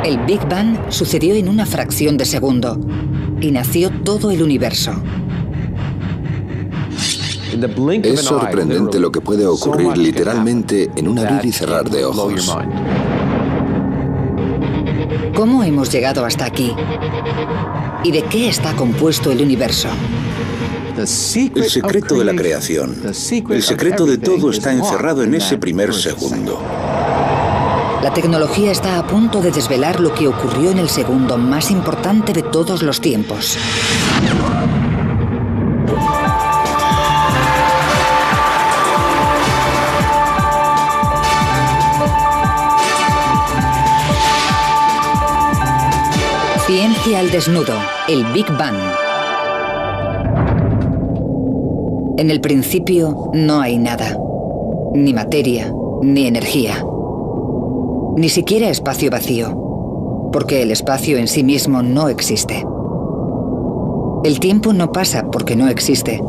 El Big Bang sucedió en una fracción de segundo y nació todo el universo. Es sorprendente lo que puede ocurrir literalmente en un abrir y cerrar de ojos. ¿Cómo hemos llegado hasta aquí? ¿Y de qué está compuesto el universo? El secreto de la creación, el secreto de todo está encerrado en ese primer segundo. La tecnología está a punto de desvelar lo que ocurrió en el segundo más importante de todos los tiempos. Ciencia al desnudo, el Big Bang. En el principio no hay nada, ni materia, ni energía, ni siquiera espacio vacío, porque el espacio en sí mismo no existe. El tiempo no pasa porque no existe.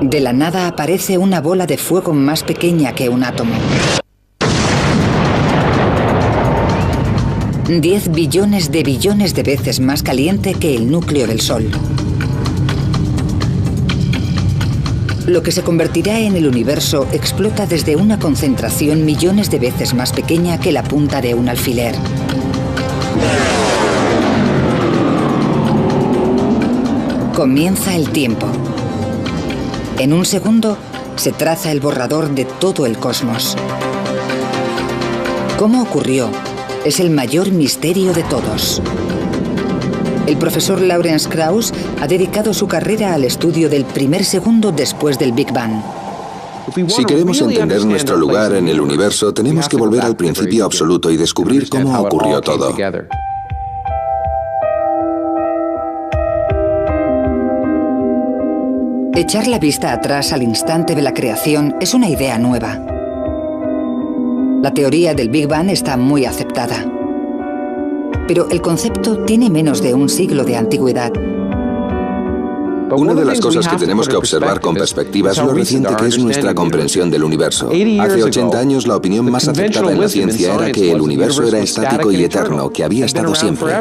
De la nada aparece una bola de fuego más pequeña que un átomo. 10 billones de veces más caliente que el núcleo del Sol. Lo que se convertirá en el universo explota desde una concentración millones de veces más pequeña que la punta de un alfiler. Comienza el tiempo. En un segundo se traza el borrador de todo el cosmos. ¿Cómo ocurrió? Es el mayor misterio de todos. El profesor Lawrence Krauss ha dedicado su carrera al estudio del primer segundo después del Big Bang. Si queremos entender nuestro lugar en el universo, tenemos que volver al principio absoluto y descubrir cómo ocurrió todo. Echar la vista atrás al instante de la creación es una idea nueva. La teoría del Big Bang está muy aceptada. Pero el concepto tiene menos de un siglo de antigüedad. Una de las cosas que tenemos que observar con perspectiva es lo reciente que es nuestra comprensión del universo. Hace 80 años la opinión más aceptada en la ciencia era que el universo era estático y eterno, que había estado siempre.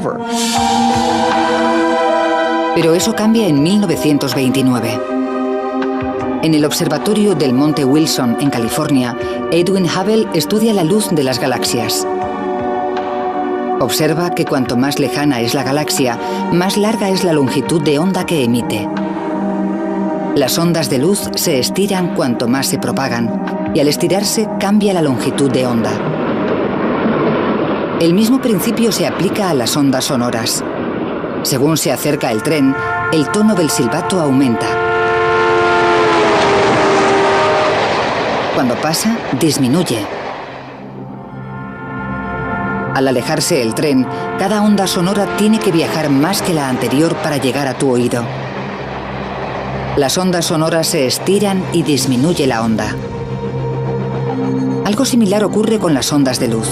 Pero eso cambia en 1929. En el observatorio del Monte Wilson, en California, Edwin Hubble estudia la luz de las galaxias. Observa que cuanto más lejana es la galaxia, más larga es la longitud de onda que emite. Las ondas de luz se estiran cuanto más se propagan, y al estirarse cambia la longitud de onda. El mismo principio se aplica a las ondas sonoras. Según se acerca el tren, el tono del silbato aumenta. Cuando pasa, disminuye. Al alejarse el tren, cada onda sonora tiene que viajar más que la anterior para llegar a tu oído. Las ondas sonoras se estiran y disminuye la onda. Algo similar ocurre con las ondas de luz.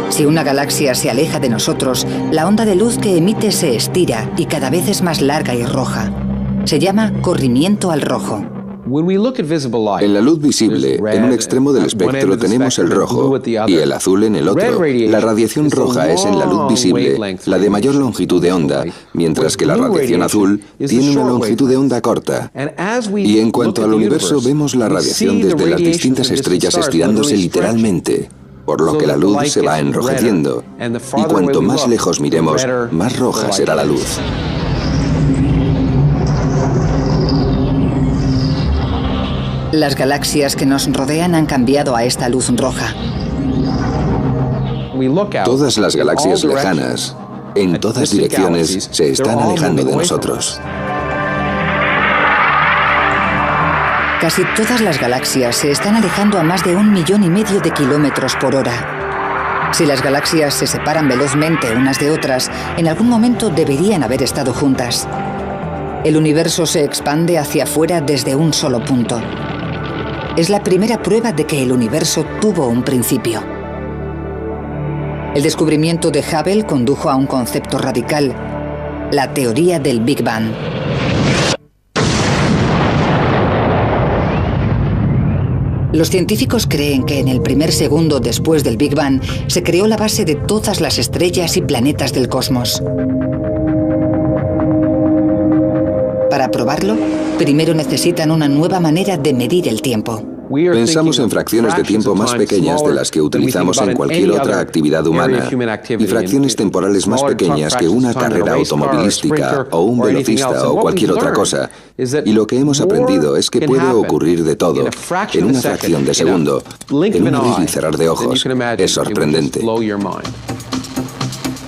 Si una galaxia se aleja de nosotros, la onda de luz que emite se estira y cada vez es más larga y roja. Se llama corrimiento al rojo. En la luz visible, en un extremo del espectro tenemos el rojo y el azul en el otro. La radiación roja es en la luz visible la de mayor longitud de onda, mientras que la radiación azul tiene una longitud de onda corta. Y en cuanto al universo, vemos la radiación desde las distintas estrellas estirándose literalmente, por lo que la luz se va enrojeciendo. Y cuanto más lejos miremos, más roja será la luz. Las galaxias que nos rodean han cambiado a esta luz roja. Todas las galaxias lejanas, en todas direcciones, se están alejando de nosotros. Casi todas las galaxias se están alejando a más de 1,5 millones de kilómetros por hora. Si las galaxias se separan velozmente unas de otras, en algún momento deberían haber estado juntas. El universo se expande hacia afuera desde un solo punto. Es la primera prueba de que el universo tuvo un principio. El descubrimiento de Hubble condujo a un concepto radical, la teoría del Big Bang. Los científicos creen que en el primer segundo después del Big Bang se creó la base de todas las estrellas y planetas del cosmos. Para probarlo, primero necesitan una nueva manera de medir el tiempo. Pensamos en fracciones de tiempo más pequeñas de las que utilizamos en cualquier otra actividad humana y fracciones temporales más pequeñas que una carrera automovilística o un velocista o cualquier otra cosa. Y lo que hemos aprendido es que puede ocurrir de todo en una fracción de segundo, en un abrir y cerrar de ojos. Es sorprendente.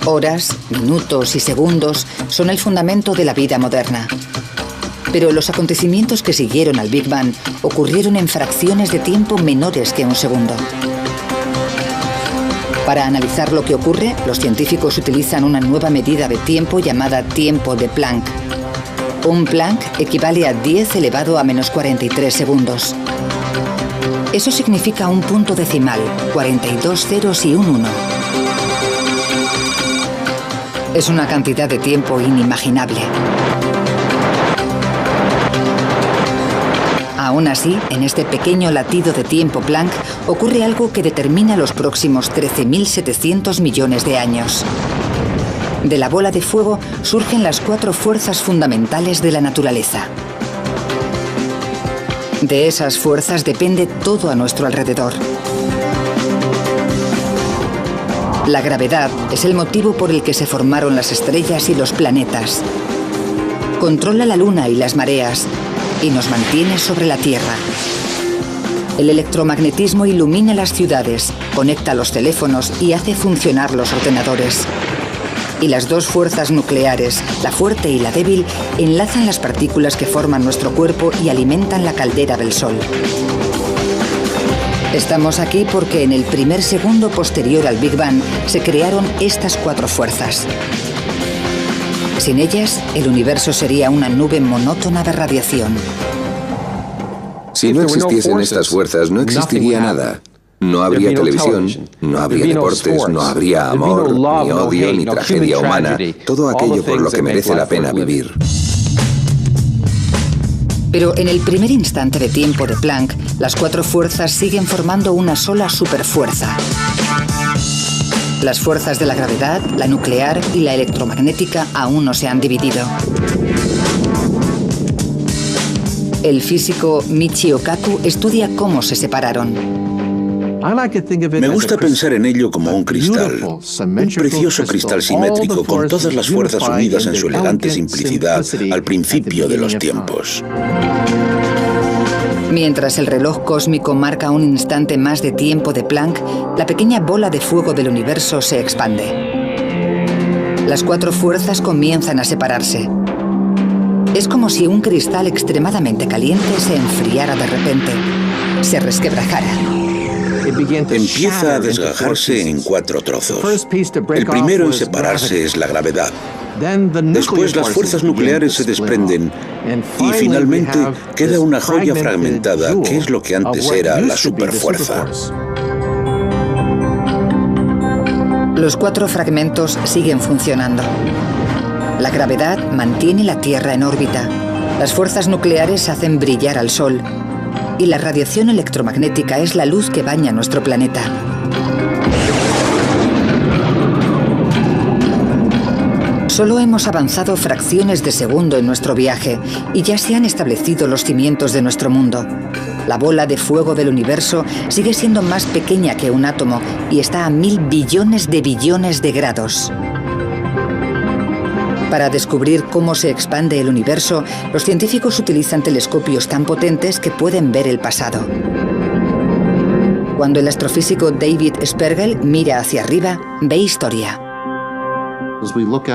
Horas, minutos y segundos son el fundamento de la vida moderna. Pero los acontecimientos que siguieron al Big Bang ocurrieron en fracciones de tiempo menores que un segundo. Para analizar lo que ocurre, los científicos utilizan una nueva medida de tiempo llamada tiempo de Planck. Un Planck equivale a 10 elevado a menos 43 segundos. Eso significa un punto decimal, 42 ceros y un 1. Es una cantidad de tiempo inimaginable. Aún así, en este pequeño latido de tiempo Planck ocurre algo que determina los próximos 13.700 millones de años. De la bola de fuego surgen las 4 fuerzas fundamentales de la naturaleza. De esas fuerzas depende todo a nuestro alrededor. La gravedad es el motivo por el que se formaron las estrellas y los planetas. Controla la luna y las mareas y nos mantiene sobre la Tierra. El electromagnetismo ilumina las ciudades, conecta los teléfonos y hace funcionar los ordenadores. Y las 2 fuerzas nucleares, la fuerte y la débil, enlazan las partículas que forman nuestro cuerpo y alimentan la caldera del Sol. Estamos aquí porque en el primer segundo posterior al Big Bang se crearon estas 4 fuerzas. Sin ellas, el universo sería una nube monótona de radiación. Si no existiesen estas fuerzas, no existiría nada. No habría televisión, no habría deportes, no habría amor, ni odio, ni tragedia humana. Todo aquello por lo que merece la pena vivir. Pero en el primer instante de tiempo de Planck, las 4 fuerzas siguen formando una sola superfuerza. Las fuerzas de la gravedad, la nuclear y la electromagnética aún no se han dividido. El físico Michio Kaku estudia cómo se separaron. Me gusta pensar en ello como un cristal, un precioso cristal simétrico con todas las fuerzas unidas en su elegante simplicidad al principio de los tiempos. Mientras el reloj cósmico marca un instante más de tiempo de Planck, la pequeña bola de fuego del universo se expande. Las 4 fuerzas comienzan a separarse. Es como si un cristal extremadamente caliente se enfriara de repente, se resquebrajara. Empieza a desgajarse en 4 trozos. El primero en separarse es la gravedad. Después las fuerzas nucleares se desprenden y finalmente queda una joya fragmentada que es lo que antes era la superfuerza. Los 4 fragmentos siguen funcionando. La gravedad mantiene la Tierra en órbita. Las fuerzas nucleares hacen brillar al Sol. Y la radiación electromagnética es la luz que baña nuestro planeta. Solo hemos avanzado fracciones de segundo en nuestro viaje y ya se han establecido los cimientos de nuestro mundo. La bola de fuego del universo sigue siendo más pequeña que un átomo y está a 1000 billones de grados. Para descubrir cómo se expande el universo, los científicos utilizan telescopios tan potentes que pueden ver el pasado. Cuando el astrofísico David Spergel mira hacia arriba, ve historia.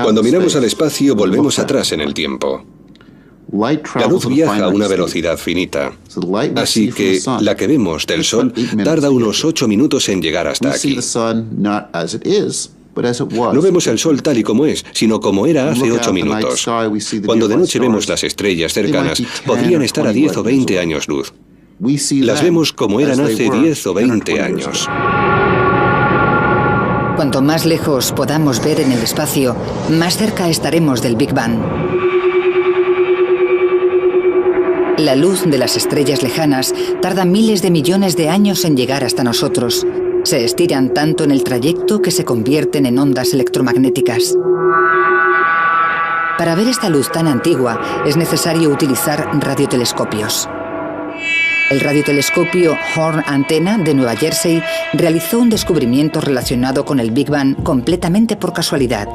Cuando miramos al espacio, volvemos atrás en el tiempo. La luz viaja a una velocidad finita, así que la que vemos del Sol tarda unos 8 minutos en llegar hasta aquí. No vemos el Sol tal y como es, sino como era hace 8 minutos. Cuando de noche vemos las estrellas cercanas, podrían estar a 10 o 20 años luz. Las vemos como eran hace 10 o 20 años. Cuanto más lejos podamos ver en el espacio, más cerca estaremos del Big Bang. La luz de las estrellas lejanas tarda miles de millones de años en llegar hasta nosotros. Se estiran tanto en el trayecto que se convierten en ondas electromagnéticas. Para ver esta luz tan antigua es necesario utilizar radiotelescopios. El radiotelescopio Horn Antenna de Nueva Jersey realizó un descubrimiento relacionado con el Big Bang completamente por casualidad.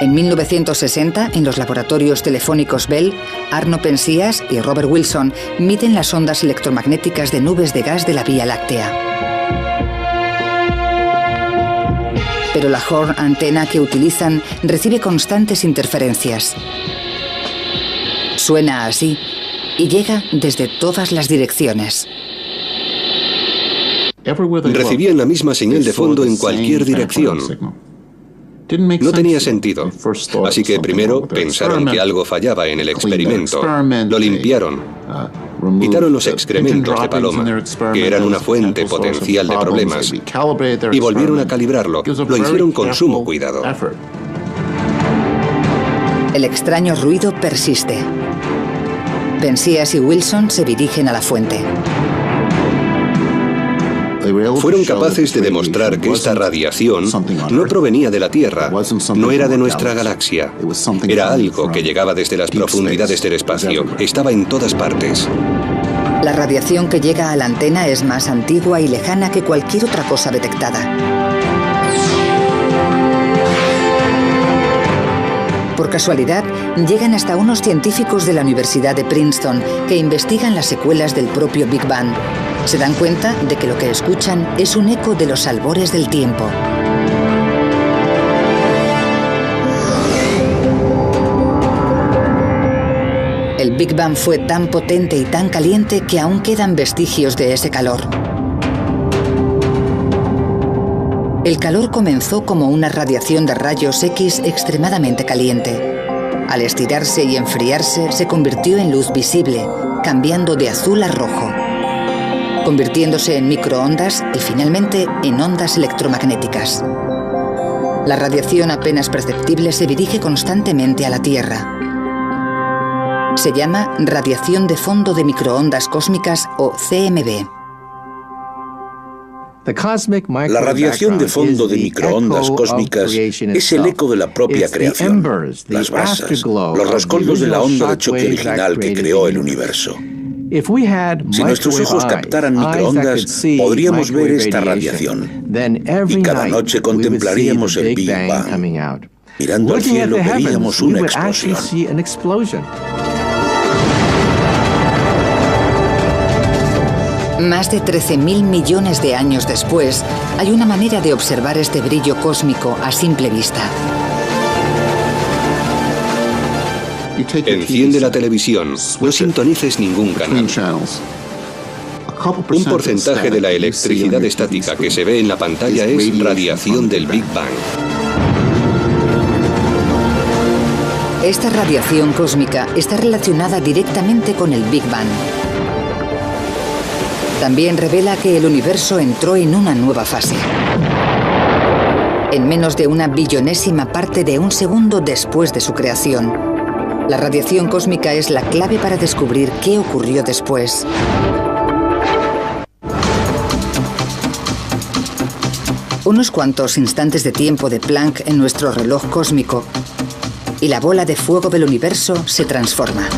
En 1960, en los laboratorios telefónicos Bell, Arno Penzias y Robert Wilson miden las ondas electromagnéticas de nubes de gas de la Vía Láctea. Pero la Horn Antenna que utilizan recibe constantes interferencias. Suena así y llega desde todas las direcciones. Recibían la misma señal de fondo en cualquier dirección. No tenía sentido. Así que primero pensaron que algo fallaba en el experimento. Lo limpiaron. Quitaron los excrementos de paloma, que eran una fuente potencial de problemas, y volvieron a calibrarlo. Lo hicieron con sumo cuidado. El extraño ruido persiste. Penzias y Wilson se dirigen a la fuente. Fueron capaces de demostrar que esta radiación no provenía de la Tierra, no era de nuestra galaxia. Era algo que llegaba desde las profundidades del espacio, estaba en todas partes. La radiación que llega a la antena es más antigua y lejana que cualquier otra cosa detectada. Por casualidad, llegan hasta unos científicos de la Universidad de Princeton que investigan las secuelas del propio Big Bang. Se dan cuenta de que lo que escuchan es un eco de los albores del tiempo. El Big Bang fue tan potente y tan caliente que aún quedan vestigios de ese calor. El calor comenzó como una radiación de rayos X extremadamente caliente. Al estirarse y enfriarse, se convirtió en luz visible, cambiando de azul a rojo, convirtiéndose en microondas y finalmente en ondas electromagnéticas. La radiación apenas perceptible se dirige constantemente a la Tierra. Se llama radiación de fondo de microondas cósmicas o CMB. La radiación de fondo de microondas cósmicas es el eco de la propia creación, las brasas, los rescoldos de la onda de choque original que creó el universo. Si nuestros ojos captaran microondas, podríamos ver esta radiación, y cada noche contemplaríamos el Big Bang. Mirando al cielo veríamos una explosión. Más de 13.000 millones de años después, hay una manera de observar este brillo cósmico a simple vista. Enciende la televisión, no sintonices ningún canal. Un porcentaje de la electricidad estática que se ve en la pantalla es radiación del Big Bang. Esta radiación cósmica está relacionada directamente con el Big Bang. También revela que el universo entró en una nueva fase. En menos de una billonésima parte de un segundo después de su creación. La radiación cósmica es la clave para descubrir qué ocurrió después. Unos cuantos instantes de tiempo de Planck en nuestro reloj cósmico y la bola de fuego del universo se transforma.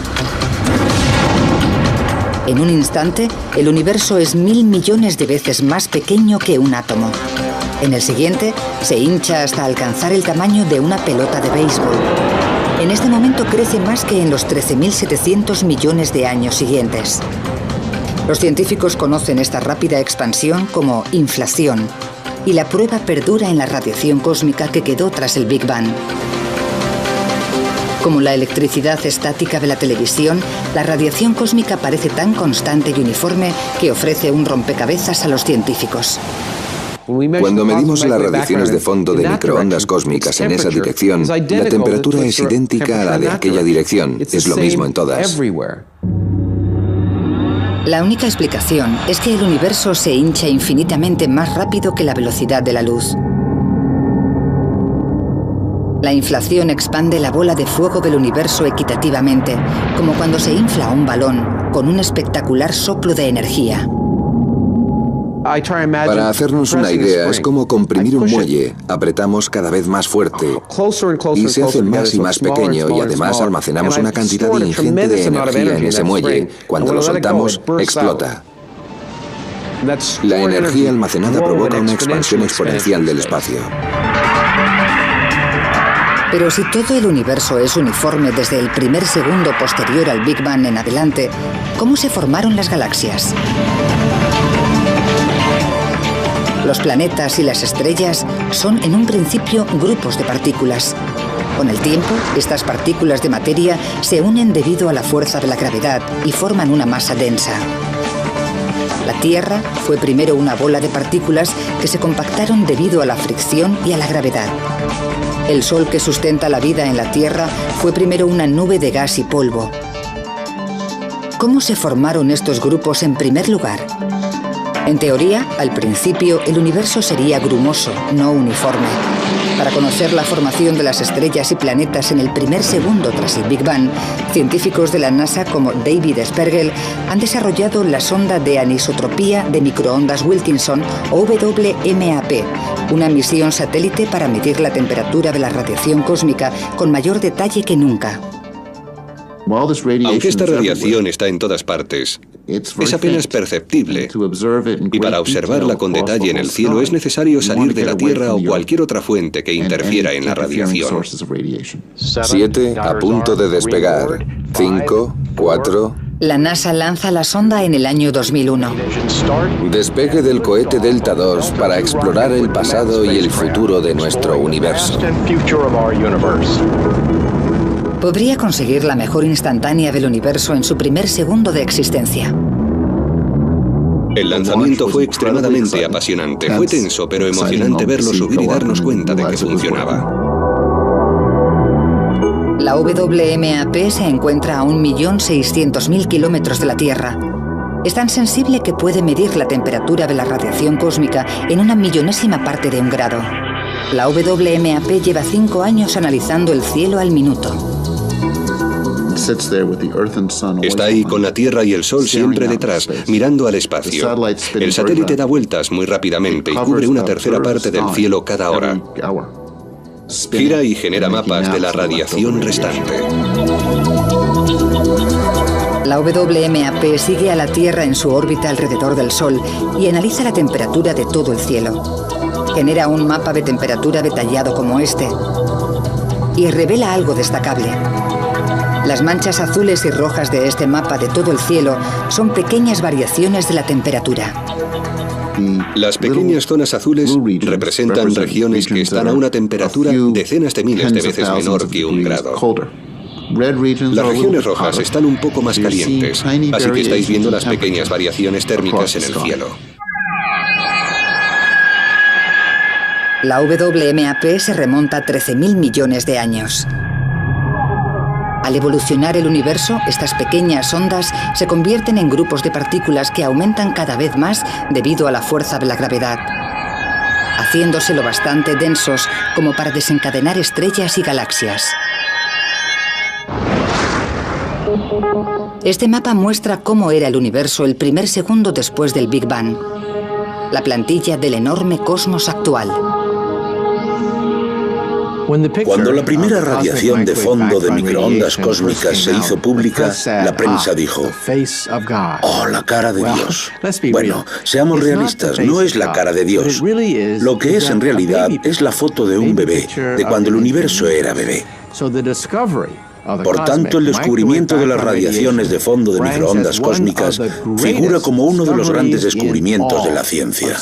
En un instante, el universo es 1.000 millones de veces más pequeño que un átomo. En el siguiente, se hincha hasta alcanzar el tamaño de una pelota de béisbol. En este momento crece más que en los 13.700 millones de años siguientes. Los científicos conocen esta rápida expansión como inflación, y la prueba perdura en la radiación cósmica que quedó tras el Big Bang. Como la electricidad estática de la televisión, la radiación cósmica parece tan constante y uniforme que ofrece un rompecabezas a los científicos. Cuando medimos las radiaciones de fondo de microondas cósmicas en esa dirección, la temperatura es idéntica a la de aquella dirección. Es lo mismo en todas. La única explicación es que el universo se hincha infinitamente más rápido que la velocidad de la luz. La inflación expande la bola de fuego del universo equitativamente, como cuando se infla un balón con un espectacular soplo de energía. Para hacernos una idea, es como comprimir un muelle. Apretamos cada vez más fuerte y se hace más y más pequeño, y además almacenamos una cantidad ingente de energía en ese muelle. Cuando lo soltamos, explota. La energía almacenada provoca una expansión exponencial del espacio. Pero si todo el universo es uniforme desde el primer segundo posterior al Big Bang en adelante, ¿cómo se formaron las galaxias? Los planetas y las estrellas son en un principio grupos de partículas. Con el tiempo, estas partículas de materia se unen debido a la fuerza de la gravedad y forman una masa densa. La Tierra fue primero una bola de partículas que se compactaron debido a la fricción y a la gravedad. El Sol que sustenta la vida en la Tierra fue primero una nube de gas y polvo. ¿Cómo se formaron estos grupos en primer lugar? En teoría, al principio, el universo sería grumoso, no uniforme. Para conocer la formación de las estrellas y planetas en el primer segundo tras el Big Bang, científicos de la NASA como David Spergel han desarrollado la sonda de anisotropía de microondas Wilkinson, o WMAP, una misión satélite para medir la temperatura de la radiación cósmica con mayor detalle que nunca. Aunque esta radiación está en todas partes, es apenas perceptible, y para observarla con detalle en el cielo es necesario salir de la Tierra o cualquier otra fuente que interfiera en la radiación. 7 a punto de despegar. 5, 4... La NASA lanza la sonda en el año 2001. Despegue del cohete Delta II para explorar el pasado y el futuro de nuestro universo. Podría conseguir la mejor instantánea del universo en su primer segundo de existencia. El lanzamiento fue extremadamente apasionante. Fue tenso, pero emocionante verlo subir y darnos cuenta de que funcionaba. La WMAP se encuentra a 1.600.000 kilómetros de la Tierra. Es tan sensible que puede medir la temperatura de la radiación cósmica en una millonésima parte de un grado. La WMAP lleva 5 años analizando el cielo al minuto. Está ahí con la Tierra y el Sol siempre detrás, mirando al espacio. El satélite da vueltas muy rápidamente y cubre una tercera parte del cielo cada hora. Gira y genera mapas de la radiación restante. La WMAP sigue a la Tierra en su órbita alrededor del Sol y analiza la temperatura de todo el cielo. Genera un mapa de temperatura detallado como este y revela algo destacable. Las manchas azules y rojas de este mapa de todo el cielo son pequeñas variaciones de la temperatura. Las pequeñas zonas azules representan regiones que están a una temperatura decenas de miles de veces menor que 1 grado. Las regiones rojas están un poco más calientes, así que estáis viendo las pequeñas variaciones térmicas en el cielo. La WMAP se remonta a 13.000 millones de años. Al evolucionar el universo, estas pequeñas ondas se convierten en grupos de partículas que aumentan cada vez más debido a la fuerza de la gravedad, haciéndose lo bastante densos como para desencadenar estrellas y galaxias. Este mapa muestra cómo era el universo el primer segundo después del Big Bang, la plantilla del enorme cosmos actual. Cuando la primera radiación de fondo de microondas cósmicas se hizo pública, la prensa dijo: ¡oh, la cara de Dios! Bueno, seamos realistas, no es la cara de Dios. Lo que es en realidad es la foto de un bebé, de cuando el universo era bebé. Por tanto, el descubrimiento de las radiaciones de fondo de microondas cósmicas figura como uno de los grandes descubrimientos de la ciencia.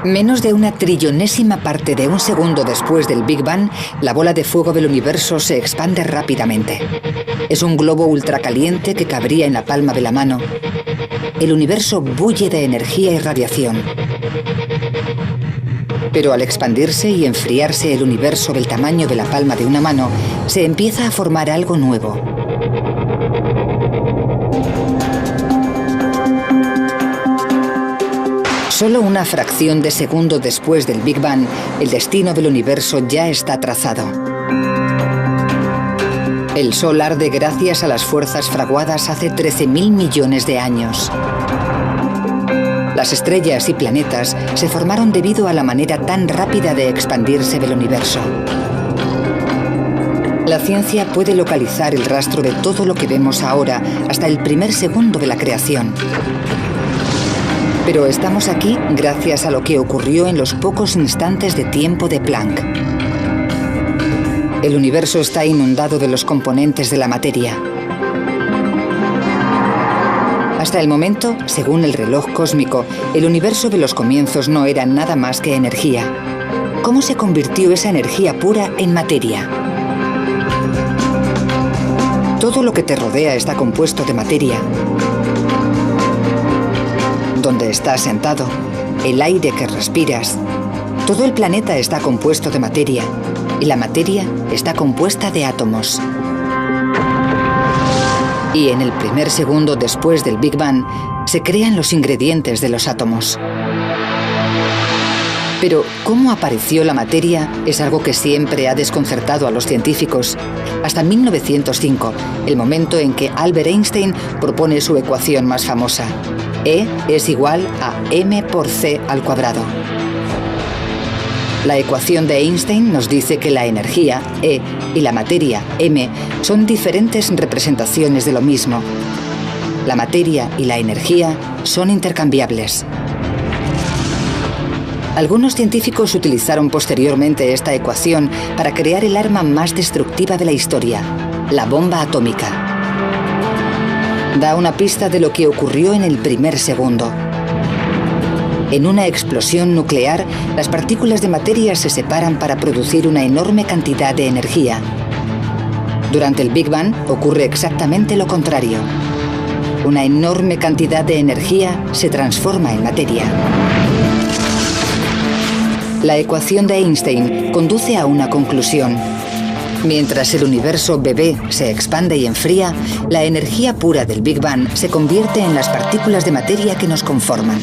Menos de una trillonésima parte de un segundo después del Big Bang, la bola de fuego del universo se expande rápidamente. Es un globo ultracaliente que cabría en la palma de la mano. El universo bulle de energía y radiación. Pero al expandirse y enfriarse el universo del tamaño de la palma de una mano, se empieza a formar algo nuevo. Solo una fracción de segundo después del Big Bang, el destino del universo ya está trazado. El Sol arde gracias a las fuerzas fraguadas hace 13.000 millones de años. Las estrellas y planetas se formaron debido a la manera tan rápida de expandirse del universo. La ciencia puede localizar el rastro de todo lo que vemos ahora hasta el primer segundo de la creación. Pero estamos aquí gracias a lo que ocurrió en los pocos instantes de tiempo de Planck. El universo está inundado de los componentes de la materia. Hasta el momento, según el reloj cósmico, el universo de los comienzos no era nada más que energía. ¿Cómo se convirtió esa energía pura en materia? Todo lo que te rodea está compuesto de materia. Donde estás sentado, el aire que respiras, todo el planeta está compuesto de materia, y la materia está compuesta de átomos. Y en el primer segundo después del Big Bang, se crean los ingredientes de los átomos. Pero, ¿cómo apareció la materia? Es algo que siempre ha desconcertado a los científicos. Hasta 1905, el momento en que Albert Einstein propone su ecuación más famosa. E es igual a m por c al cuadrado. La ecuación de Einstein nos dice que la energía, E, y la materia, m, son diferentes representaciones de lo mismo. La materia y la energía son intercambiables. Algunos científicos utilizaron posteriormente esta ecuación para crear el arma más destructiva de la historia, la bomba atómica. Da una pista de lo que ocurrió en el primer segundo. En una explosión nuclear, las partículas de materia se separan para producir una enorme cantidad de energía. Durante el Big Bang ocurre exactamente lo contrario. Una enorme cantidad de energía se transforma en materia. La ecuación de Einstein conduce a una conclusión. Mientras el universo bebé se expande y enfría, la energía pura del Big Bang se convierte en las partículas de materia que nos conforman.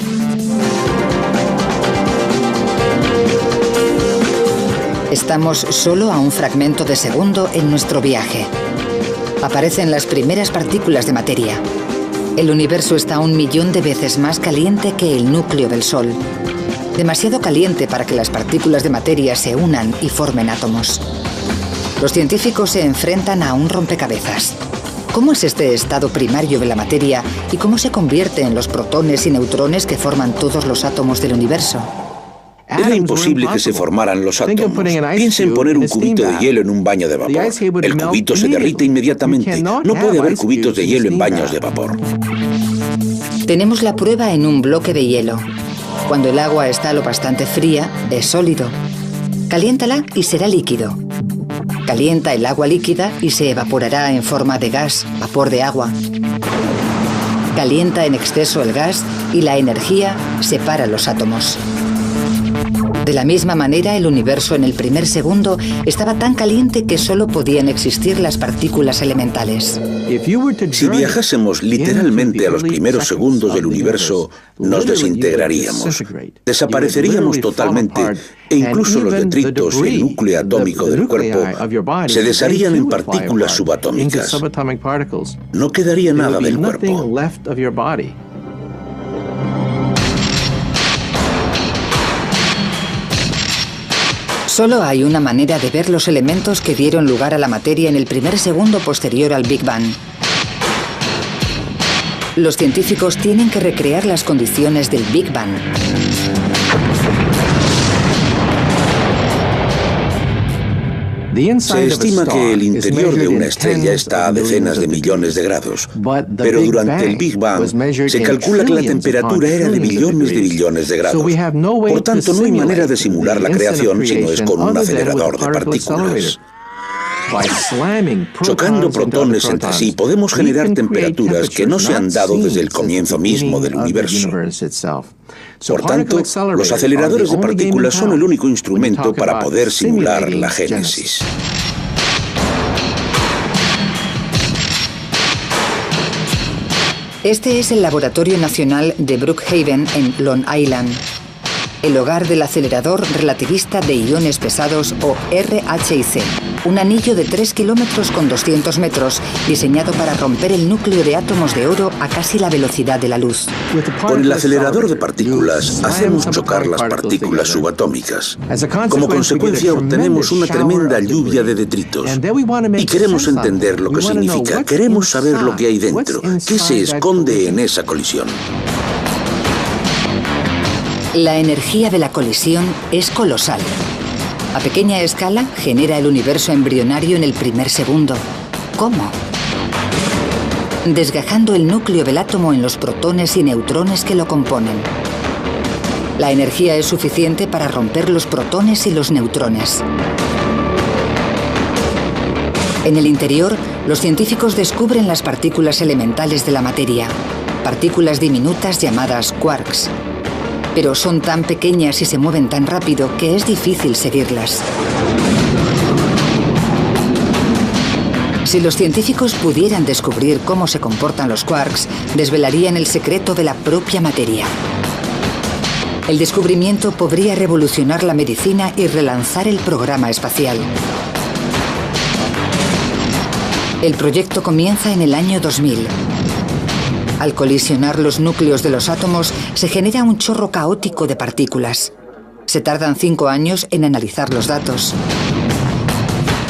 Estamos solo a un fragmento de segundo en nuestro viaje. Aparecen las primeras partículas de materia. El universo está 1 millón de veces más caliente que el núcleo del Sol. Demasiado caliente para que las partículas de materia se unan y formen átomos. Los científicos se enfrentan a un rompecabezas. ¿Cómo es este estado primario de la materia y cómo se convierte en los protones y neutrones que forman todos los átomos del universo? Era imposible que se formaran los átomos. Piensa en poner un cubito de hielo en un baño de vapor. El cubito se derrite inmediatamente. No puede haber cubitos de hielo en baños de vapor. Tenemos la prueba en un bloque de hielo. Cuando el agua está lo bastante fría, es sólido. Caliéntala y será líquido. Calienta el agua líquida y se evaporará en forma de gas, vapor de agua. Calienta en exceso el gas y la energía separa los átomos. De la misma manera, el universo en el primer segundo estaba tan caliente que solo podían existir las partículas elementales. Si viajásemos literalmente a los primeros segundos del universo, nos desintegraríamos. Desapareceríamos totalmente e incluso los detritos y el núcleo atómico del cuerpo se desharían en partículas subatómicas. No quedaría nada del cuerpo. Solo hay una manera de ver los elementos que dieron lugar a la materia en el primer segundo posterior al Big Bang. Los científicos tienen que recrear las condiciones del Big Bang. Se estima que el interior de una estrella está a decenas de millones de grados, pero durante el Big Bang se calcula que la temperatura era de millones de grados. Por tanto, no hay manera de simular la creación si no es con un acelerador de partículas. Chocando protones entre sí, podemos generar temperaturas que no se han dado desde el comienzo mismo del universo. Por tanto, los aceleradores de partículas son el único instrumento para poder simular la génesis. Este es el Laboratorio Nacional de Brookhaven en Long Island, el hogar del acelerador relativista de iones pesados o RHIC, un anillo de 3 kilómetros con 200 metros diseñado para romper el núcleo de átomos de oro a casi la velocidad de la luz. Con el acelerador de partículas hacemos chocar las partículas subatómicas. Como consecuencia obtenemos una tremenda lluvia de detritos. Y queremos entender lo que significa, queremos saber lo que hay dentro, qué se esconde en esa colisión. La energía de la colisión es colosal. A pequeña escala genera el universo embrionario en el primer segundo. ¿Cómo? Desgajando el núcleo del átomo en los protones y neutrones que lo componen. La energía es suficiente para romper los protones y los neutrones. En el interior, los científicos descubren las partículas elementales de la materia, partículas diminutas llamadas quarks. Pero son tan pequeñas y se mueven tan rápido que es difícil seguirlas. Si los científicos pudieran descubrir cómo se comportan los quarks, desvelarían el secreto de la propia materia. El descubrimiento podría revolucionar la medicina y relanzar el programa espacial. El proyecto comienza en el año 2000. Al colisionar los núcleos de los átomos, se genera un chorro caótico de partículas. Se tardan 5 años en analizar los datos.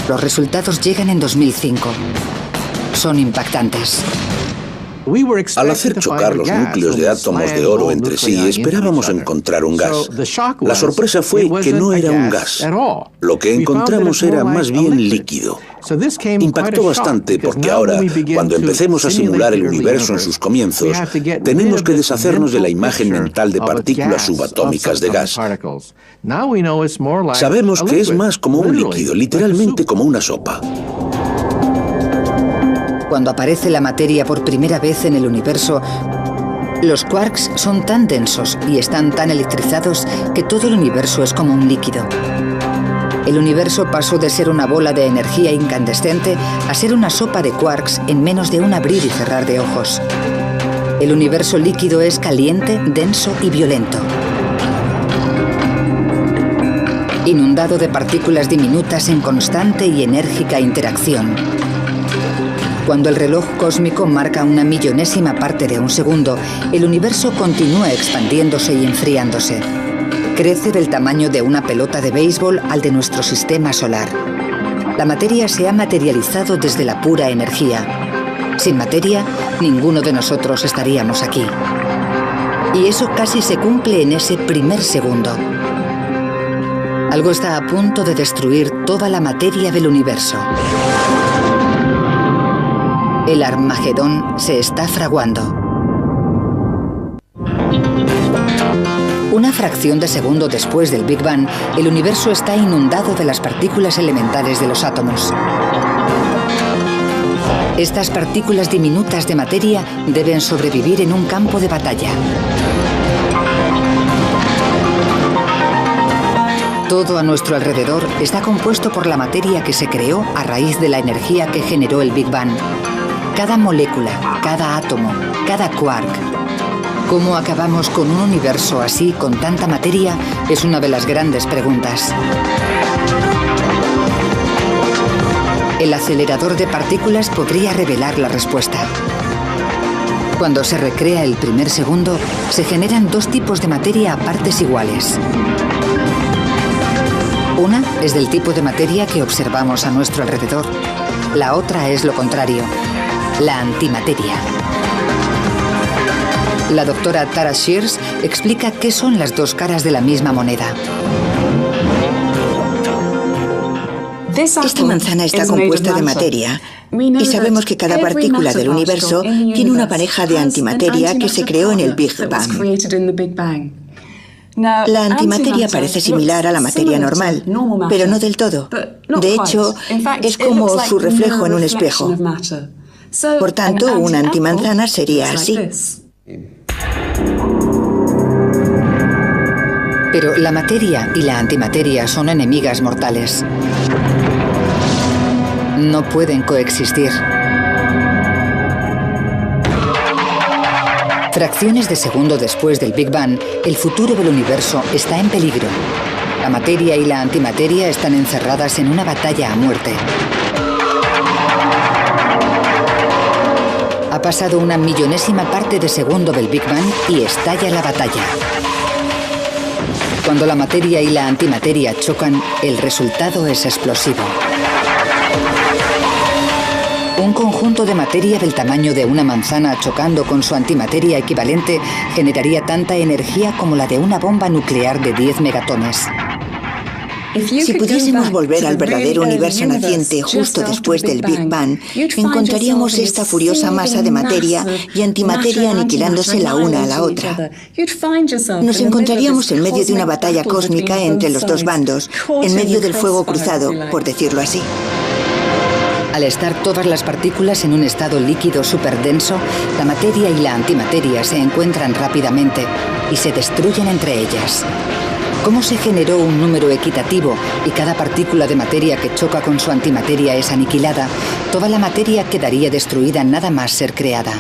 Los resultados llegan en 2005. Son impactantes. Al hacer chocar los núcleos de átomos de oro entre sí, esperábamos encontrar un gas. La sorpresa fue que no era un gas. Lo que encontramos era más bien líquido. Impactó bastante porque ahora, cuando empecemos a simular el universo en sus comienzos, tenemos que deshacernos de la imagen mental de partículas subatómicas de gas. Sabemos que es más como un líquido, literalmente como una sopa. Cuando aparece la materia por primera vez en el universo, los quarks son tan densos y están tan electrizados que todo el universo es como un líquido. El universo pasó de ser una bola de energía incandescente a ser una sopa de quarks en menos de un abrir y cerrar de ojos. El universo líquido es caliente, denso y violento. Inundado de partículas diminutas en constante y enérgica interacción. Cuando el reloj cósmico marca una millonésima parte de un segundo, el universo continúa expandiéndose y enfriándose. Crece del tamaño de una pelota de béisbol al de nuestro sistema solar. La materia se ha materializado desde la pura energía. Sin materia, ninguno de nosotros estaríamos aquí. Y eso casi se cumple en ese primer segundo. Algo está a punto de destruir toda la materia del universo. El Armagedón se está fraguando. Una fracción de segundo después del Big Bang, el universo está inundado de las partículas elementales de los átomos. Estas partículas diminutas de materia deben sobrevivir en un campo de batalla. Todo a nuestro alrededor está compuesto por la materia que se creó a raíz de la energía que generó el Big Bang. Cada molécula, cada átomo, cada quark. ¿Cómo acabamos con un universo así, con tanta materia? Es una de las grandes preguntas. El acelerador de partículas podría revelar la respuesta. Cuando se recrea el primer segundo, se generan dos tipos de materia a partes iguales. Una es del tipo de materia que observamos a nuestro alrededor. La otra es lo contrario. La antimateria. La doctora Tara Shears explica qué son las dos caras de la misma moneda. Esta manzana está compuesta de materia y sabemos que cada partícula del universo tiene una pareja de antimateria que se creó en el Big Bang. La antimateria parece similar a la materia normal, pero no del todo. De hecho, es como su reflejo en un espejo. Por tanto, una antimanzana sería así. Pero la materia y la antimateria son enemigas mortales. No pueden coexistir. Fracciones de segundo después del Big Bang, el futuro del universo está en peligro. La materia y la antimateria están encerradas en una batalla a muerte. Ha pasado una millonésima parte de segundo del Big Bang y estalla la batalla. Cuando la materia y la antimateria chocan, el resultado es explosivo. Un conjunto de materia del tamaño de una manzana chocando con su antimateria equivalente generaría tanta energía como la de una bomba nuclear de 10 megatones. Si pudiésemos volver al verdadero universo naciente justo después del Big Bang, encontraríamos esta furiosa masa de materia y antimateria aniquilándose la una a la otra. Nos encontraríamos en medio de una batalla cósmica entre los dos bandos, en medio del fuego cruzado, por decirlo así. Al estar todas las partículas en un estado líquido superdenso, la materia y la antimateria se encuentran rápidamente y se destruyen entre ellas. ¿Cómo se generó un número equitativo y cada partícula de materia que choca con su antimateria es aniquilada? Toda la materia quedaría destruida nada más ser creada.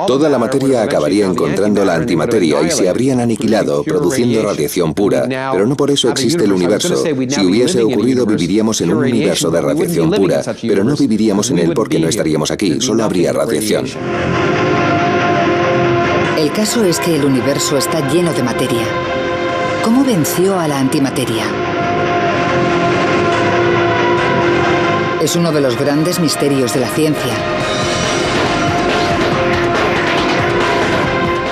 Toda la materia acabaría encontrando la antimateria y se habrían aniquilado, produciendo radiación pura. Pero no por eso existe el universo. Si hubiese ocurrido, viviríamos en un universo de radiación pura, pero no viviríamos en él porque no estaríamos aquí, solo habría radiación. El caso es que el universo está lleno de materia. ¿Cómo venció a la antimateria? Es uno de los grandes misterios de la ciencia.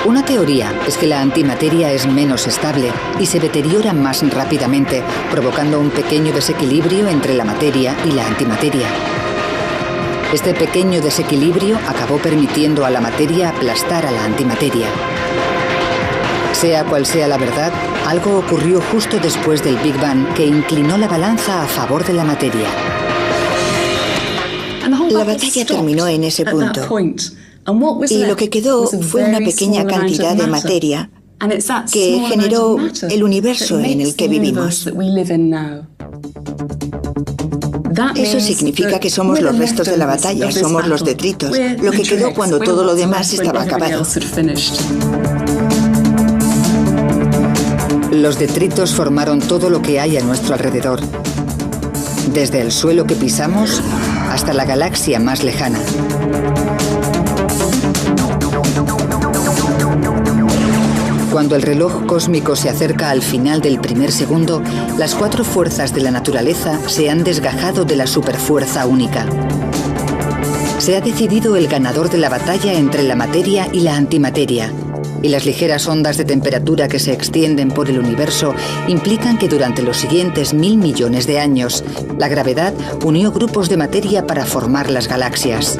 Una teoría es que la antimateria es menos estable y se deteriora más rápidamente, provocando un pequeño desequilibrio entre la materia y la antimateria. Este pequeño desequilibrio acabó permitiendo a la materia aplastar a la antimateria. Sea cual sea la verdad, algo ocurrió justo después del Big Bang que inclinó la balanza a favor de la materia. La batalla terminó en ese punto. Y lo que quedó fue una pequeña cantidad de materia que generó el universo en el que vivimos. Eso significa que somos los restos de la batalla, somos los detritos, lo que quedó cuando todo lo demás estaba acabado. Los detritos formaron todo lo que hay a nuestro alrededor, desde el suelo que pisamos hasta la galaxia más lejana. Cuando el reloj cósmico se acerca al final del primer segundo, las cuatro fuerzas de la naturaleza se han desgajado de la superfuerza única. Se ha decidido el ganador de la batalla entre la materia y la antimateria, y las ligeras ondas de temperatura que se extienden por el universo implican que durante los siguientes 1000 millones de años, la gravedad unió grupos de materia para formar las galaxias.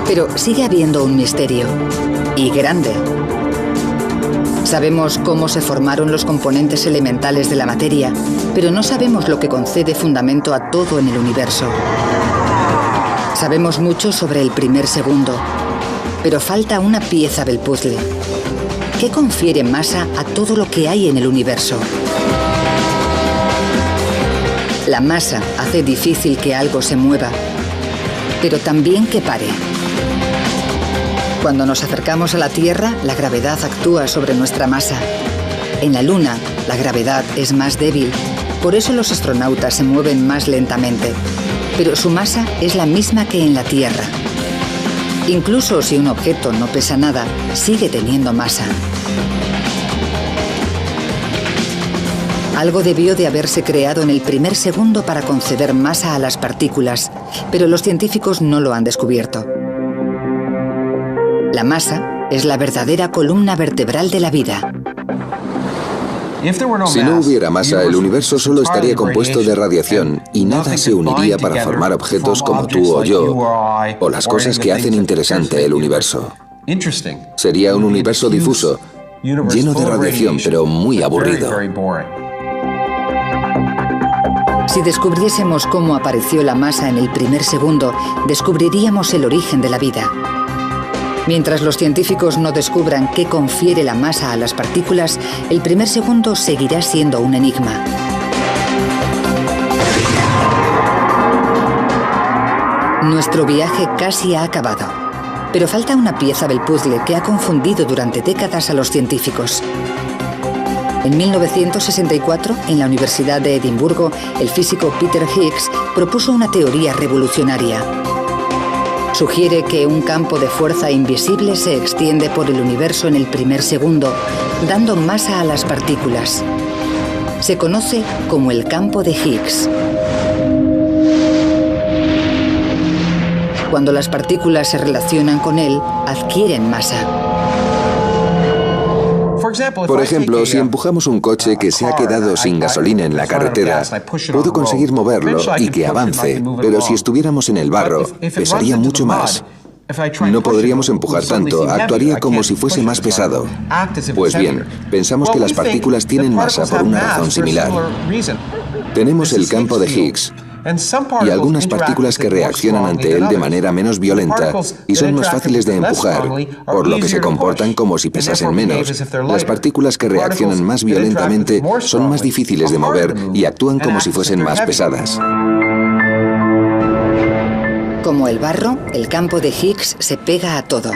Pero sigue habiendo un misterio, y grande. Sabemos cómo se formaron los componentes elementales de la materia, pero no sabemos lo que concede fundamento a todo en el universo. Sabemos mucho sobre el primer segundo, pero falta una pieza del puzzle. ¿Qué confiere masa a todo lo que hay en el universo? La masa hace difícil que algo se mueva, pero también que pare. Cuando nos acercamos a la Tierra, la gravedad actúa sobre nuestra masa. En la Luna, la gravedad es más débil, por eso los astronautas se mueven más lentamente, pero su masa es la misma que en la Tierra. Incluso si un objeto no pesa nada, sigue teniendo masa. Algo debió de haberse creado en el primer segundo para conceder masa a las partículas, pero los científicos no lo han descubierto. La masa es la verdadera columna vertebral de la vida. Si no hubiera masa, el universo solo estaría compuesto de radiación y nada se uniría para formar objetos como tú o yo, o las cosas que hacen interesante el universo. Sería un universo difuso, lleno de radiación, pero muy aburrido. Si descubriésemos cómo apareció la masa en el primer segundo, descubriríamos el origen de la vida. Mientras los científicos no descubran qué confiere la masa a las partículas, el primer segundo seguirá siendo un enigma. Nuestro Nuestro viaje casi ha acabado, pero falta una pieza del puzzle que ha confundido durante décadas a los científicos. En 1964, en la Universidad de Edimburgo, el físico Peter Higgs propuso una teoría revolucionaria. Sugiere que un campo de fuerza invisible se extiende por el universo en el primer segundo, dando masa a las partículas. Se conoce como el campo de Higgs. Cuando las partículas se relacionan con él, adquieren masa. Por ejemplo, si empujamos un coche que se ha quedado sin gasolina en la carretera, puedo conseguir moverlo y que avance, pero si estuviéramos en el barro, pesaría mucho más. No podríamos empujar tanto, actuaría como si fuese más pesado. Pues bien, pensamos que las partículas tienen masa por una razón similar. Tenemos el campo de Higgs y algunas partículas que reaccionan ante él de manera menos violenta y son más fáciles de empujar, por lo que se comportan como si pesasen menos. Las partículas que reaccionan más violentamente son más difíciles de mover y actúan como si fuesen más pesadas. Como el barro, el campo de Higgs se pega a todo.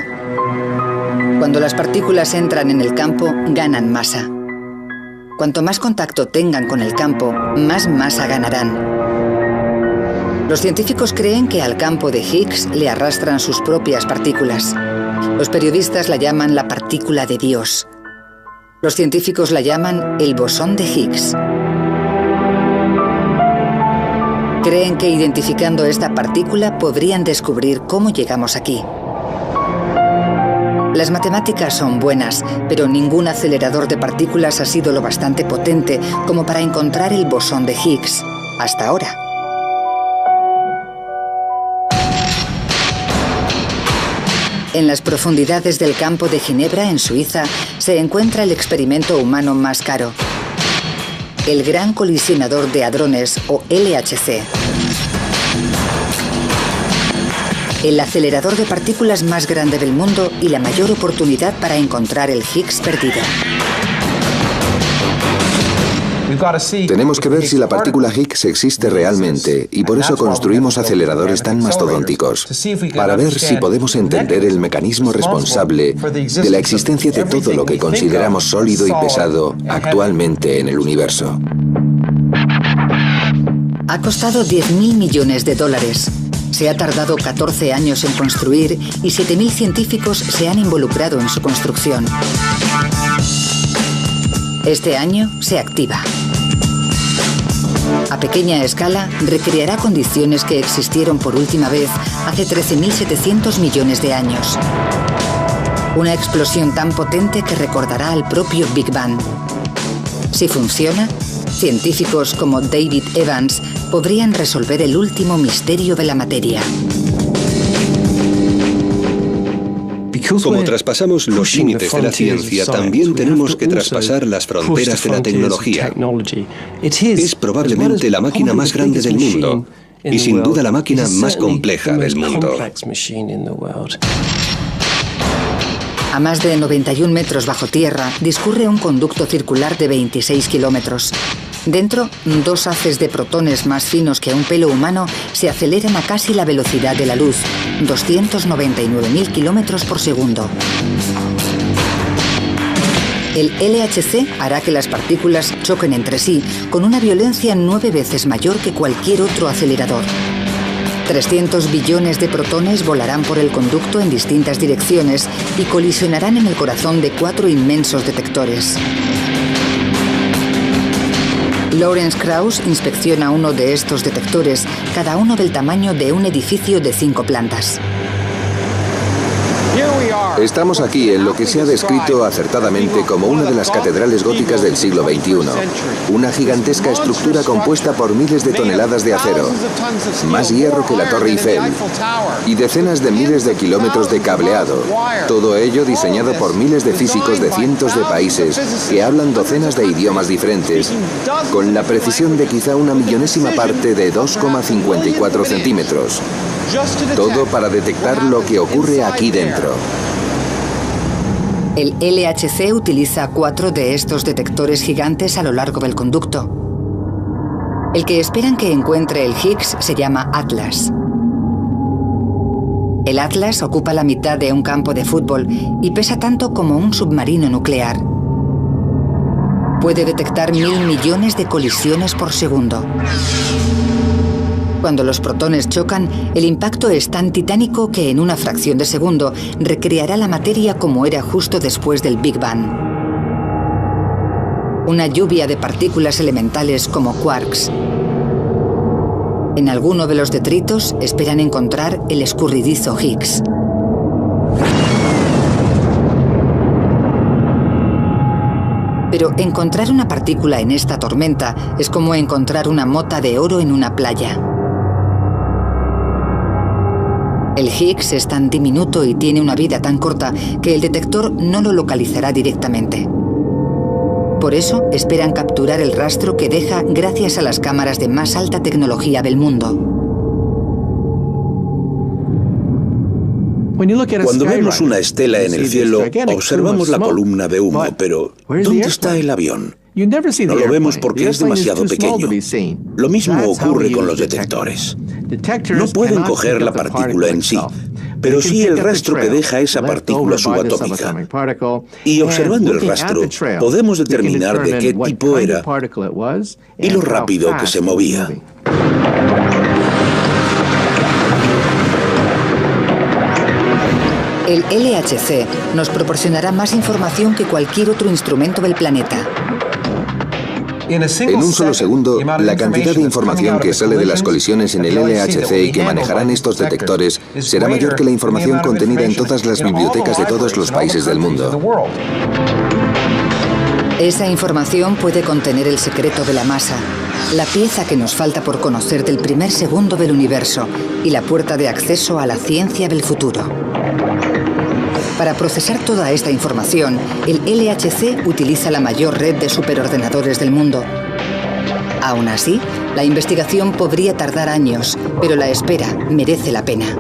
Cuando las partículas entran en el campo, ganan masa. Cuanto más contacto tengan con el campo, más masa ganarán. Los científicos creen que al campo de Higgs le arrastran sus propias partículas. Los periodistas la llaman la partícula de Dios. Los científicos la llaman el bosón de Higgs. Creen que identificando esta partícula podrían descubrir cómo llegamos aquí. Las matemáticas son buenas, pero ningún acelerador de partículas ha sido lo bastante potente como para encontrar el bosón de Higgs, hasta ahora. En las profundidades del campo de Ginebra, en Suiza, se encuentra el experimento humano más caro, el Gran Colisionador de Hadrones, o LHC. El acelerador de partículas más grande del mundo y la mayor oportunidad para encontrar el Higgs perdido. Tenemos que ver si la partícula Higgs existe realmente y por eso construimos aceleradores tan mastodónticos, para ver si podemos entender el mecanismo responsable de la existencia de todo lo que consideramos sólido y pesado actualmente en el universo. Ha costado $10.000 millones. Se ha tardado 14 años en construir y 7.000 científicos se han involucrado en su construcción. Este año se activa. A pequeña escala, recreará condiciones que existieron por última vez hace 13.700 millones de años. Una explosión tan potente que recordará al propio Big Bang. Si funciona, científicos como David Evans podrían resolver el último misterio de la materia. Como traspasamos los límites de la ciencia, también tenemos que traspasar las fronteras de la tecnología. Es probablemente la máquina más grande del mundo y sin duda la máquina más compleja del mundo. A más de 91 metros bajo tierra discurre un conducto circular de 26 kilómetros. Dentro, dos haces de protones más finos que un pelo humano se aceleran a casi la velocidad de la luz, 299.000 kilómetros por segundo. El LHC hará que las partículas choquen entre sí con una violencia 9 veces mayor que cualquier otro acelerador. 300 billones de protones volarán por el conducto en distintas direcciones y colisionarán en el corazón de 4 inmensos detectores. Lawrence Krauss inspecciona uno de estos detectores, cada uno del tamaño de un edificio de 5 plantas. Estamos aquí en lo que se ha descrito acertadamente como una de las catedrales góticas del siglo XXI. Una gigantesca estructura compuesta por miles de toneladas de acero, más hierro que la Torre Eiffel, y decenas de miles de kilómetros de cableado. Todo ello diseñado por miles de físicos de cientos de países que hablan docenas de idiomas diferentes, con la precisión de quizá una millonésima parte de 2,54 centímetros. Todo para detectar lo que ocurre aquí dentro. El LHC utiliza 4 de estos detectores gigantes a lo largo del conducto. El que esperan que encuentre el Higgs se llama Atlas. El Atlas ocupa la mitad de un campo de fútbol y pesa tanto como un submarino nuclear. Puede detectar 1.000 millones de colisiones por segundo. Cuando los protones chocan, el impacto es tan titánico que en una fracción de segundo recreará la materia como era justo después del Big Bang. Una lluvia de partículas elementales como quarks. En alguno de los detritos esperan encontrar el escurridizo Higgs. Pero encontrar una partícula en esta tormenta es como encontrar una mota de oro en una playa. El Higgs es tan diminuto y tiene una vida tan corta que el detector no lo localizará directamente. Por eso esperan capturar el rastro que deja gracias a las cámaras de más alta tecnología del mundo. Cuando vemos una estela en el cielo, observamos la columna de humo, pero ¿dónde está el avión? No lo vemos porque es demasiado pequeño. Lo mismo ocurre con los detectores. No pueden coger la partícula en sí, pero sí el rastro que deja esa partícula subatómica. Y observando el rastro, podemos determinar de qué tipo era y lo rápido que se movía. El LHC nos proporcionará más información que cualquier otro instrumento del planeta. En un solo segundo, la cantidad de información que sale de las colisiones en el LHC y que manejarán estos detectores será mayor que la información contenida en todas las bibliotecas de todos los países del mundo. Esa información puede contener el secreto de la masa, la pieza que nos falta por conocer del primer segundo del universo y la puerta de acceso a la ciencia del futuro. Para procesar toda esta información, el LHC utiliza la mayor red de superordenadores del mundo. Aún así, la investigación podría tardar años, pero la espera merece la pena.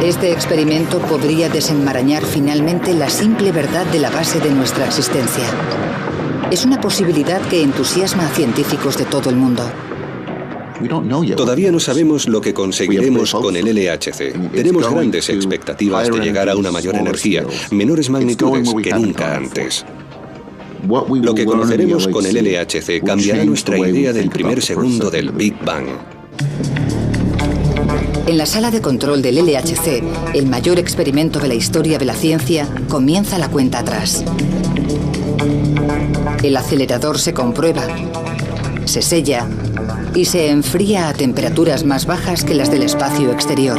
Este experimento podría desenmarañar finalmente la simple verdad de la base de nuestra existencia. Es una posibilidad que entusiasma a científicos de todo el mundo. Todavía no sabemos lo que conseguiremos con el LHC. Tenemos grandes expectativas de llegar a una mayor energía, menores magnitudes que nunca antes. Lo que conoceremos con el LHC cambiará nuestra idea del primer segundo del Big Bang. En la sala de control del LHC, el mayor experimento de la historia de la ciencia, comienza la cuenta atrás. El acelerador se comprueba, se sella y se enfría a temperaturas más bajas que las del espacio exterior.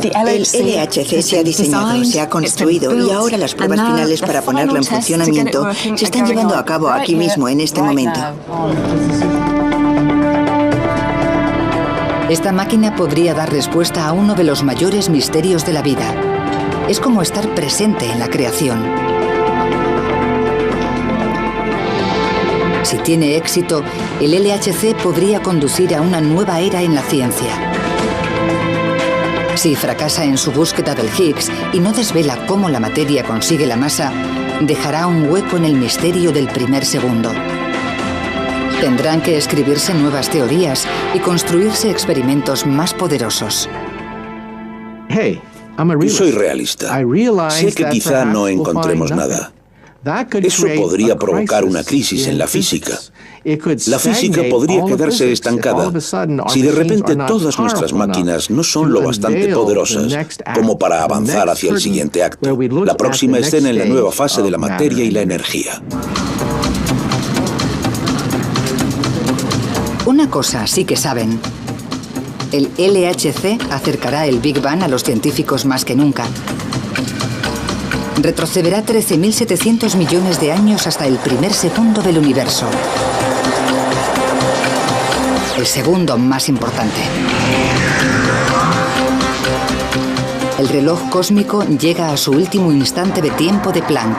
El LHC se ha diseñado, se ha construido y ahora las pruebas finales para ponerlo en funcionamiento se están llevando a cabo aquí mismo, en este momento. Esta máquina podría dar respuesta a uno de los mayores misterios de la vida. Es como estar presente en la creación. Si tiene éxito, el LHC podría conducir a una nueva era en la ciencia. Si fracasa en su búsqueda del Higgs y no desvela cómo la materia consigue la masa, dejará un hueco en el misterio del primer segundo. Tendrán que escribirse nuevas teorías y construirse experimentos más poderosos. Soy realista. Sé que quizá no encontremos nada. Eso podría provocar una crisis en la física. La física podría quedarse estancada si de repente todas nuestras máquinas no son lo bastante poderosas como para avanzar hacia el siguiente acto, la próxima escena en la nueva fase de la materia y la energía. Una cosa sí que saben. El LHC acercará el Big Bang a los científicos más que nunca. Retrocederá 13.700 millones de años hasta el primer segundo del universo. El segundo más importante. El reloj cósmico llega a su último instante de tiempo de Planck.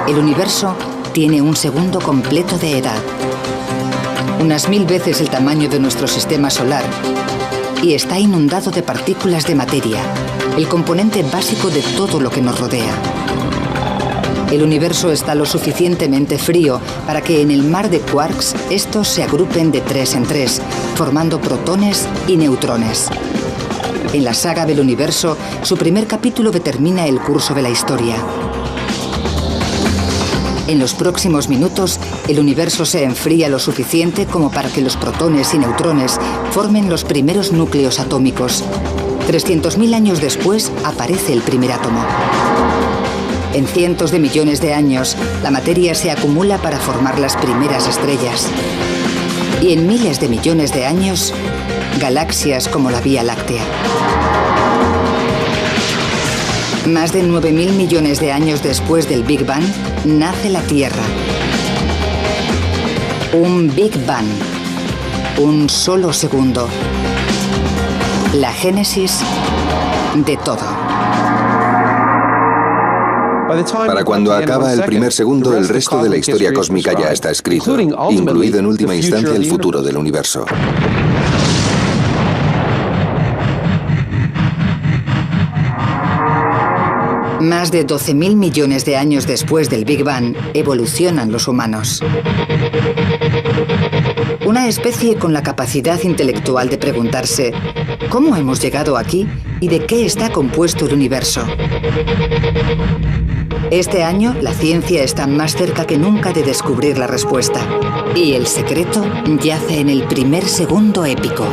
El universo tiene un segundo completo de edad. Unas 1000 veces el tamaño de nuestro sistema solar. Y está inundado de partículas de materia, el componente básico de todo lo que nos rodea. El universo está lo suficientemente frío para que en el mar de quarks estos se agrupen de 3 en 3, formando protones y neutrones. En la saga del universo, su primer capítulo determina el curso de la historia. En los próximos minutos, el universo se enfría lo suficiente como para que los protones y neutrones formen los primeros núcleos atómicos. 300.000 años después, aparece el primer átomo. En cientos de millones de años, la materia se acumula para formar las primeras estrellas. Y en miles de millones de años, galaxias como la Vía Láctea. Más de 9.000 millones de años después del Big Bang, nace la Tierra. Un Big Bang. Un solo segundo. La génesis de todo. Para cuando acaba el primer segundo, el resto de la historia cósmica ya está escrito, incluido en última instancia el futuro del universo. Más de 12.000 millones de años después del Big Bang, evolucionan los humanos. Una especie con la capacidad intelectual de preguntarse ¿cómo hemos llegado aquí y de qué está compuesto el universo? Este año, la ciencia está más cerca que nunca de descubrir la respuesta. Y el secreto yace en el primer segundo épico.